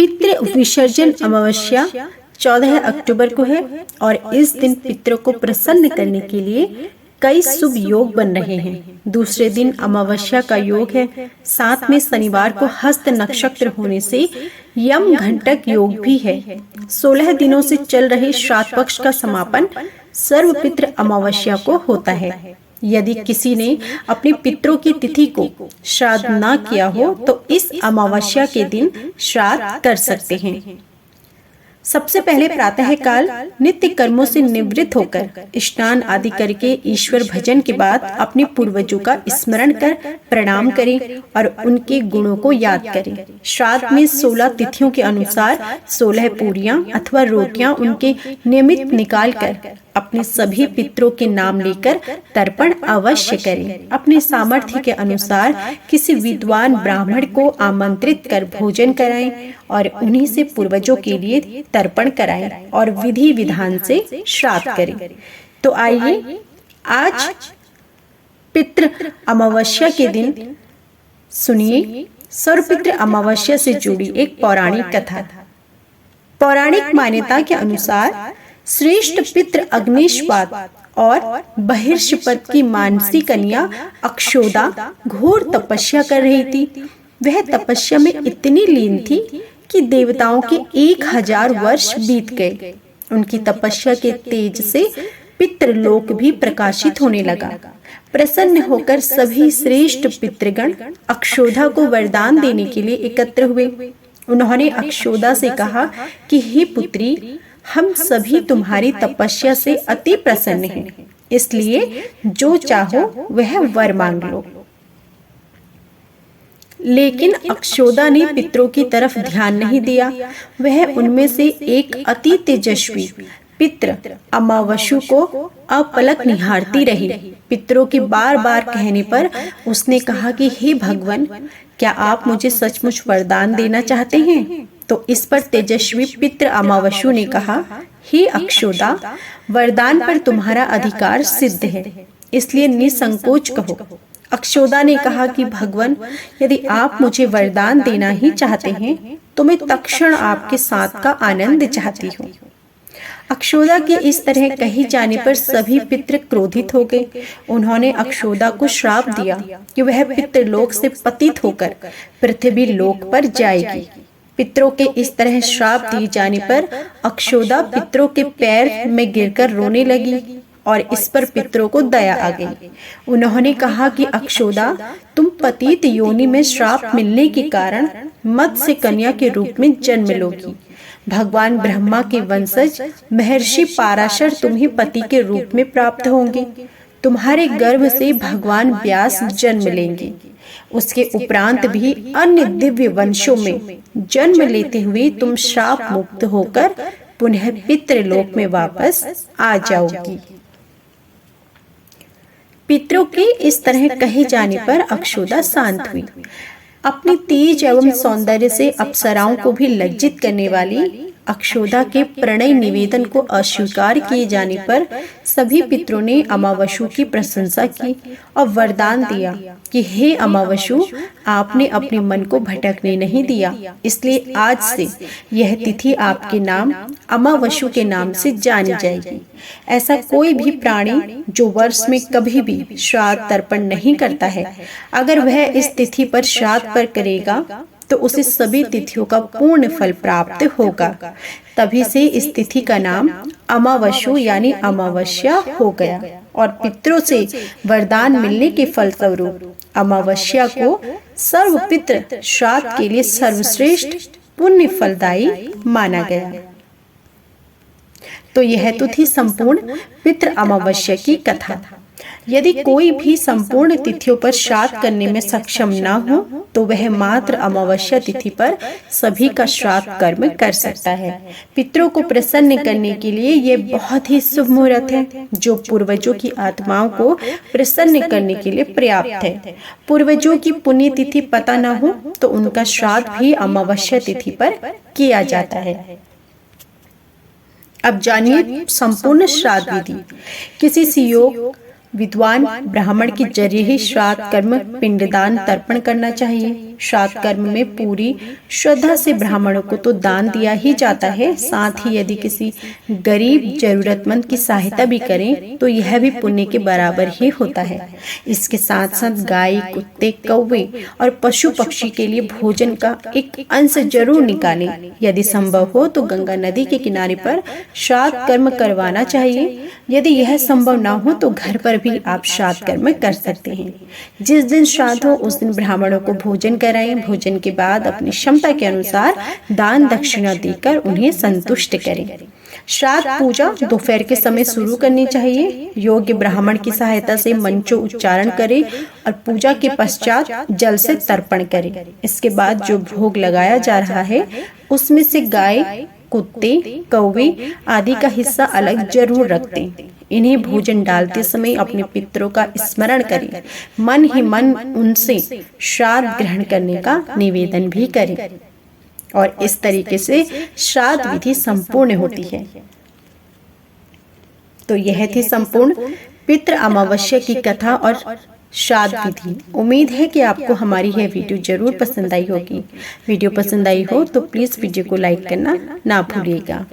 पितृ विसर्जन अमावस्या 14 अक्टूबर को है और इस दिन पितरों को प्रसन्न करने के लिए कई शुभ योग बन रहे हैं। दूसरे दिन अमावस्या का योग है। साथ में शनिवार को हस्त नक्षत्र होने से यम घंटक योग भी है। 16 दिनों से चल रहे श्राद्ध पक्ष का समापन सर्वपितृ अमावस्या को होता है। यदि किसी ने अपने पितरों की तिथि को श्राद्ध न किया हो तो इस अमावस्या के दिन श्राद्ध कर सकते हैं। सबसे पहले प्रातः काल नित्य कर्मों से निवृत्त होकर स्नान आदि करके ईश्वर भजन के बाद अपने पूर्वजों का स्मरण कर प्रणाम करें और उनके गुणों को याद करें। श्राद्ध में 16 तिथियों के अनुसार 16 पूरियां अथवा रोटियां उनके नियमित निकाल कर अपने सभी पितरों के नाम लेकर तर्पण अवश्य करें। अपने सामर्थ्य के अनुसार किसी विद्वान ब्राह्मण को आमंत्रित कर भोजन कराएं और उन्हीं से पूर्वजों के लिए तर्पण कराएं और विधि विधान से श्राद्ध करें। तो आइए आज पितृ अमावस्या के दिन सुनिए सर्वपितृ अमावस्या से जुड़ी एक पौराणिक कथा। पौराणिक मान्यता के अनुसार श्रेष्ठ पितृ अग्निष्पाद और बहिर्षपद की मानसी कन्या अक्षोदा घोर तपस्या कर रही थी। वह तपस्या में इतनी लीन थी कि देवताओं के 1000 वर्ष बीत गए। उनकी तपस्या के तेज से पितृलोक भी प्रकाशित होने लगा। प्रसन्न होकर सभी श्रेष्ठ पितृगण अक्षोदा को वरदान देने के लिए एकत्र हुए। उन्होंने अक्षोदा से कहा कि हे पुत्री, हम सभी तुम्हारी तपस्या से अति प्रसन्न हैं, इसलिए जो चाहो वह वर मांग लो। लेकिन अक्षोदा ने पितरों की तरफ ध्यान नहीं दिया। वह उनमें से एक अति तेजस्वी पितृ अमावस्यु को अपलक निहारती रही। पितरों के बार बार कहने पर उसने कहा कि हे भगवान, क्या आप मुझे सचमुच वरदान देना चाहते हैं? तो इस पर तेजस्वी पितृ अमावस्यु ने कहा, हे अक्षोदा, वरदान पर तुम्हारा अधिकार सिद्ध है, इसलिए निसंकोच कहो। अक्षोदा ने कहा कि भगवान, यदि आप मुझे वरदान देना ही चाहते हैं तो मैं तत्क्षण आपके साथ का आनंद चाहती हूँ। अक्षोदा के इस तरह कही जाने पर सभी पितृ क्रोधित हो गए। उन्होंने अक्षोदा को श्राप दिया कि वह पितृलोक से पतित होकर पृथ्वी लोक पर जाएगी। पितरों के इस तरह श्राप दिए जाने पर अक्षोदा पितरों के पैर में गिरकर रोने लगी और इस पर पितरों को दया आ गई। उन्होंने कहा कि अक्षोदा, तुम पतित योनि में श्राप मिलने के कारण मत्स्य कन्या के रूप में जन्म लोगी। भगवान ब्रह्मा के वंशज महर्षि पाराशर तुम्हें पति के रूप में प्राप्त होंगे। तुम्हारे गर्भ से भगवान व्यास जन्म लेंगे। उसके उपरांत भी अन्य दिव्य वंशों में जन्म लेते हुए तुम श्राप मुक्त होकर पुनः पितृलोक में वापस आ जाओगी। पितरों के इस तरह कहे जाने पर अक्षोदा शांत हुई। अपनी तेज एवं सौंदर्य से अप्सराओं को भी लज्जित करने वाली अक्षोदा के प्रणय निवेदन को अस्वीकार किए जाने पर सभी पितरों ने अमावस्यु की प्रशंसा की और वरदान दिया कि हे अमावस्यु, आपने अपने मन को भटकने नहीं दिया, इसलिए आज से यह तिथि आपके नाम अमावस्यु के नाम से जानी जाएगी। ऐसा कोई भी प्राणी जो वर्ष में कभी भी श्राद्ध तर्पण नहीं करता है, अगर वह इस तिथि पर श्राद्ध पर करेगा तो उसे सभी तिथियों का पूर्ण फल प्राप्त होगा। तभी से इस तिथि का नाम अमावस्यु यानी अमावस्या हो गया और पितरों से वरदान मिलने के फलस्वरूप अमावस्या को सर्वपितृ श्राद्ध के लिए सर्वश्रेष्ठ पुण्य फलदायी माना गया। तो यह तो थी संपूर्ण पितृ अमावस्या की कथा। यदि कोई भी संपूर्ण तिथियों पर श्राद्ध करने में सक्षम न हो तो वह मात्र अमावस्या तिथि पर सभी का श्राद्ध कर्म कर सकता है। पितरों को प्रसन्न करने के लिए ये बहुत ही शुभ मुहूर्त है जो पूर्वजों की आत्माओं को प्रसन्न करने के लिए पर्याप्त है। पूर्वजों की पुण्य तिथि पता न हो तो उनका श्राद्ध भी अमावस्या तिथि पर किया जाता है। अब जानिए संपूर्ण श्राद्ध विधि। किसी सुयोग्य विद्वान ब्राह्मण के जरिए ही श्राद्ध कर्म पिंडदान तर्पण करना चाहिए। श्राद्ध कर्म में पूरी श्रद्धा से ब्राह्मणों को तो दान दिया ही जाता है, साथ ही यदि किसी गरीब जरूरतमंद की सहायता भी करें तो यह भी पुण्य के बराबर ही होता है। इसके साथ साथ गाय, कुत्ते, कौवे और पशु पक्षी के लिए भोजन का एक अंश जरूर निकालें। यदि संभव हो तो गंगा नदी के किनारे पर श्राद्ध कर्म करवाना चाहिए। यदि यह संभव न हो तो घर पर भी आप श्राद्ध कर्म कर सकते हैं। जिस दिन श्राद्ध हो उस दिन ब्राह्मणों को भोजन कराएं। भोजन के बाद अपनी क्षमता के अनुसार दान दक्षिणा देकर उन्हें संतुष्ट करें। श्राद्ध पूजा दोपहर के समय शुरू करनी चाहिए। योग्य ब्राह्मण की सहायता से मंत्रों उच्चारण करें और पूजा के पश्चात जल से तर्पण करें। इसके बाद जो भोग लगाया जा रहा है उसमें से गाय, कुत्ते, कौवे आदि का हिस्सा अलग जरूर रख दें। इन्हें भोजन डालते समय अपने पितरों का स्मरण करें। मन ही मन उनसे श्राद्ध ग्रहण करने का निवेदन भी करें और इस तरीके से श्राद्ध विधि संपूर्ण होती है। तो यह थी संपूर्ण पितृ अमावस्या की कथा और श्राद्ध विधि। उम्मीद है कि आपको हमारी यह वीडियो जरूर पसंद आई होगी। वीडियो पसंद आई हो तो प्लीज वीडियो को लाइक करना ना भूलिएगा।